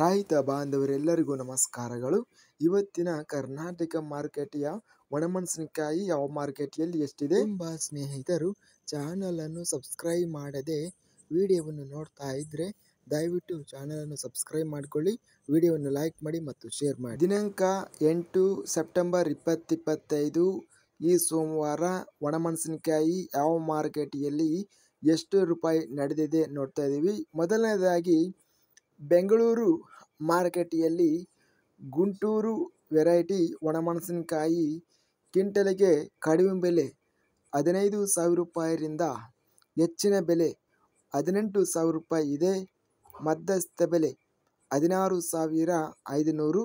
ರೈತ ಬಾಂಧವರೆಲ್ಲರಿಗೂ ನಮಸ್ಕಾರಗಳು. ಇವತ್ತಿನ ಕರ್ನಾಟಕ ಮಾರುಕಟ್ಟೆಯ ಒಣಮೆಣಸಿನಕಾಯಿ ಯಾವ ಮಾರುಕಟ್ಟೆಯಲ್ಲಿ ಎಷ್ಟಿದೆ ಎಂಬ ಸ್ನೇಹಿತರು ಚಾನಲನ್ನು ಸಬ್ಸ್ಕ್ರೈಬ್ ಮಾಡದೆ ವಿಡಿಯೋವನ್ನು ನೋಡ್ತಾ ಇದ್ದರೆ ದಯವಿಟ್ಟು ಚಾನಲನ್ನು ಸಬ್ಸ್ಕ್ರೈಬ್ ಮಾಡಿಕೊಳ್ಳಿ, ವಿಡಿಯೋವನ್ನು ಲೈಕ್ ಮಾಡಿ ಮತ್ತು ಶೇರ್ ಮಾಡಿ. ದಿನಾಂಕ 8 ಸೆಪ್ಟೆಂಬರ್ 2025 ಈ ಸೋಮವಾರ ಒಣಮೆಣಸಿನಕಾಯಿ ಯಾವ ಮಾರುಕಟ್ಟೆಯಲ್ಲಿ ಎಷ್ಟು ರೂಪಾಯಿ ನಡೆದಿದೆ ನೋಡ್ತಾ ಇದ್ದೀವಿ. ಮೊದಲನೇದಾಗಿ ಬೆಂಗಳೂರು ಮಾರುಕಟ್ಟೆಯಲ್ಲಿ ಗುಂಟೂರು ವೆರೈಟಿ ಒಣಮೆಣಸಿನಕಾಯಿ ಕ್ವಿಂಟಲಿಗೆ ಕಡಿಮೆ ಬೆಲೆ 15,000 ರೂಪಾಯಿರಿಂದ ಹೆಚ್ಚಿನ ಬೆಲೆ 18,000 ರೂಪಾಯಿ ಇದೆ. ಮಧ್ಯಸ್ಥ ಬೆಲೆ 16,500.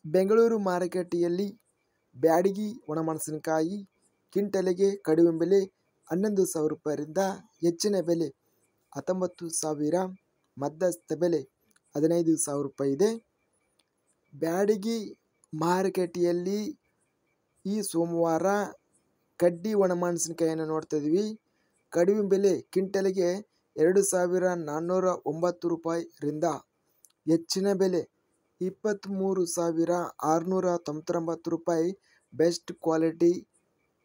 ಬೆಂಗಳೂರು ಮಾರುಕಟ್ಟೆಯಲ್ಲಿ ಬ್ಯಾಡಗಿ ಒಣಮೆಣಸಿನಕಾಯಿ ಕ್ವಿಂಟಲಿಗೆ ಕಡಿಮೆ ಬೆಲೆ 11,000 ರೂಪಾಯಿರಿಂದ ಹೆಚ್ಚಿನ ಬೆಲೆ 19,000, ಮಧ್ಯಸ್ಥ ಬೆಲೆ 15,000 ರೂಪಾಯಿ ಇದೆ. ಬ್ಯಾಡಗಿ ಮಾರುಕಟ್ಟೆಯಲ್ಲಿ ಈ ಸೋಮವಾರ ಕಡ್ಡಿ ಒಣಮೆಣಸಿನಕಾಯಿಯನ್ನು ನೋಡ್ತಾ ಇದ್ದೀವಿ. ಕಡಿಮೆ ಬೆಲೆ ಕ್ವಿಂಟಲಿಗೆ 2,409 ರೂಪಾಯಿರಿಂದ ಹೆಚ್ಚಿನ ಬೆಲೆ 23,699 ರೂಪಾಯಿ. ಬೆಸ್ಟ್ ಕ್ವಾಲಿಟಿ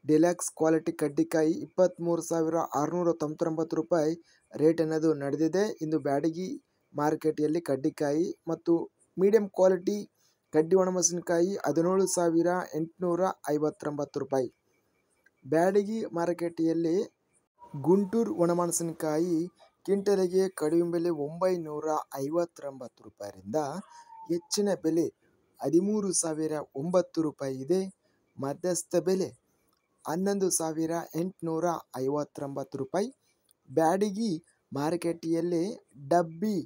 ಡಿಲಕ್ಸ್ ಕ್ವಾಲಿಟಿ ಕಡ್ಡಿಕಾಯಿ 23,699 ರೂಪಾಯಿ ರೇಟ್ ಅನ್ನೋದು ನಡೆದಿದೆ ಇಂದು ಬ್ಯಾಡಗಿ ಮಾರುಕಟ್ಟೆಯಲ್ಲಿ ಕಡ್ಡಿಕಾಯಿ. ಮತ್ತು ಮೀಡಿಯಂ ಕ್ವಾಲಿಟಿ ಕಡ್ಡಿ ಒಣಮೆಣಸಿನಕಾಯಿ 17,859 ರೂಪಾಯಿ. ಬ್ಯಾಡಗಿ ಮಾರುಕಟ್ಟೆಯಲ್ಲಿ ಗುಂಟೂರು ಒಣಮೆಣಸಿನಕಾಯಿ ಕ್ವಿಂಟಲಿಗೆ ಕಡಿಮೆ ಬೆಲೆ 959 ರೂಪಾಯಿರಿಂದ ಹೆಚ್ಚಿನ ಬೆಲೆ 13,009 ರೂಪಾಯಿ ಇದೆ. ಮಧ್ಯಸ್ಥ ಬೆಲೆ 11,859 ರೂಪಾಯಿ. ಬ್ಯಾಡಗಿ ಮಾರುಕಟ್ಟೆಯಲ್ಲಿ ಡಬ್ಬಿ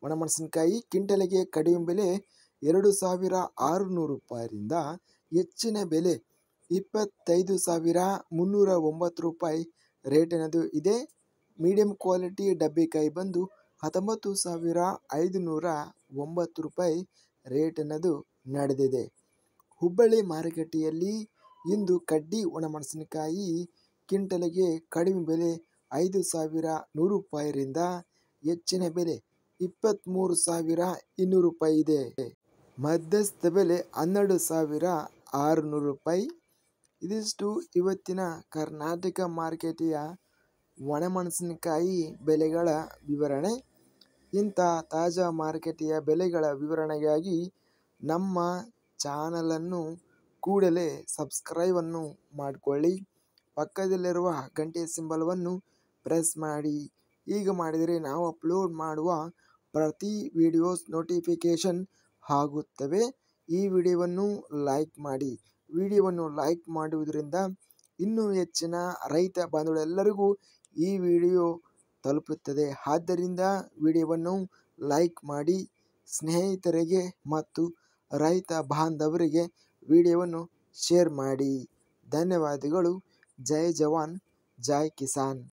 ಒಣಮೆಣಸಿನಕಾಯಿ ಕ್ವಿಂಟಲಿಗೆ ಕಡಿಮೆ ಬೆಲೆ 2,600 ರೂಪಾಯಿರಿಂದ ಹೆಚ್ಚಿನ ಬೆಲೆ 25,309 ರೂಪಾಯಿ ರೇಟ್ ಅನ್ನೋದು ಇದೆ. ಮೀಡಿಯಂ ಕ್ವಾಲಿಟಿ ಡಬ್ಬಿಕಾಯಿ ಬಂದು 19,509 ರೂಪಾಯಿ ರೇಟ್ ಅನ್ನೋದು ನಡೆದಿದೆ. ಹುಬ್ಬಳ್ಳಿ ಮಾರುಕಟ್ಟೆಯಲ್ಲಿ ಇಂದು ಕಡ್ಡಿ ಒಣಮೆಣಸಿನಕಾಯಿ ಕ್ವಿಂಟಲಿಗೆ ಕಡಿಮೆ ಬೆಲೆ 5,100 ರೂಪಾಯಿರಿಂದ ಹೆಚ್ಚಿನ ಬೆಲೆ 23,200 ರೂಪಾಯಿ ಇದೆ. ಮಧ್ಯಸ್ಥ ಬೆಲೆ 12,600 ರೂಪಾಯಿ. ಇದಿಷ್ಟು ಇವತ್ತಿನ ಕರ್ನಾಟಕ ಮಾರುಕಟ್ಟೆಯ ಒಣಮೆಣಸಿನಕಾಯಿ ಬೆಲೆಗಳ ವಿವರಣೆ. ಇಂಥ ತಾಜಾ ಮಾರುಕಟ್ಟೆಯ ಬೆಲೆಗಳ ವಿವರಣೆಗಾಗಿ ನಮ್ಮ ಚಾನಲನ್ನು ಕೂಡಲೇ ಸಬ್ಸ್ಕ್ರೈಬನ್ನು ಮಾಡಿಕೊಳ್ಳಿ. ಪಕ್ಕದಲ್ಲಿರುವ ಗಂಟೆ ಸಿಂಬಲವನ್ನು ಪ್ರೆಸ್ ಮಾಡಿ. ಈಗ ಮಾಡಿದರೆ ನಾವು ಅಪ್ಲೋಡ್ ಮಾಡುವ ಪ್ರತಿ ವಿಡಿಯೋಸ್ ನೋಟಿಫಿಕೇಷನ್ ಆಗುತ್ತವೆ. ಈ ವಿಡಿಯೋವನ್ನು ಲೈಕ್ ಮಾಡಿ. ವಿಡಿಯೋವನ್ನು ಲೈಕ್ ಮಾಡುವುದರಿಂದ ಇನ್ನೂ ಹೆಚ್ಚಿನ ರೈತ ಬಾಂಧವರೆಲ್ಲರಿಗೂ ಈ ವಿಡಿಯೋ ತಲುಪುತ್ತದೆ. ಆದ್ದರಿಂದ ವಿಡಿಯೋವನ್ನು ಲೈಕ್ ಮಾಡಿ, ಸ್ನೇಹಿತರಿಗೆ ಮತ್ತು ರೈತ ಬಾಂಧವರಿಗೆ ವಿಡಿಯೋವನ್ನು ಶೇರ್ ಮಾಡಿ. ಧನ್ಯವಾದಗಳು. ಜೈ ಜವಾನ್, ಜೈ ಕಿಸಾನ್.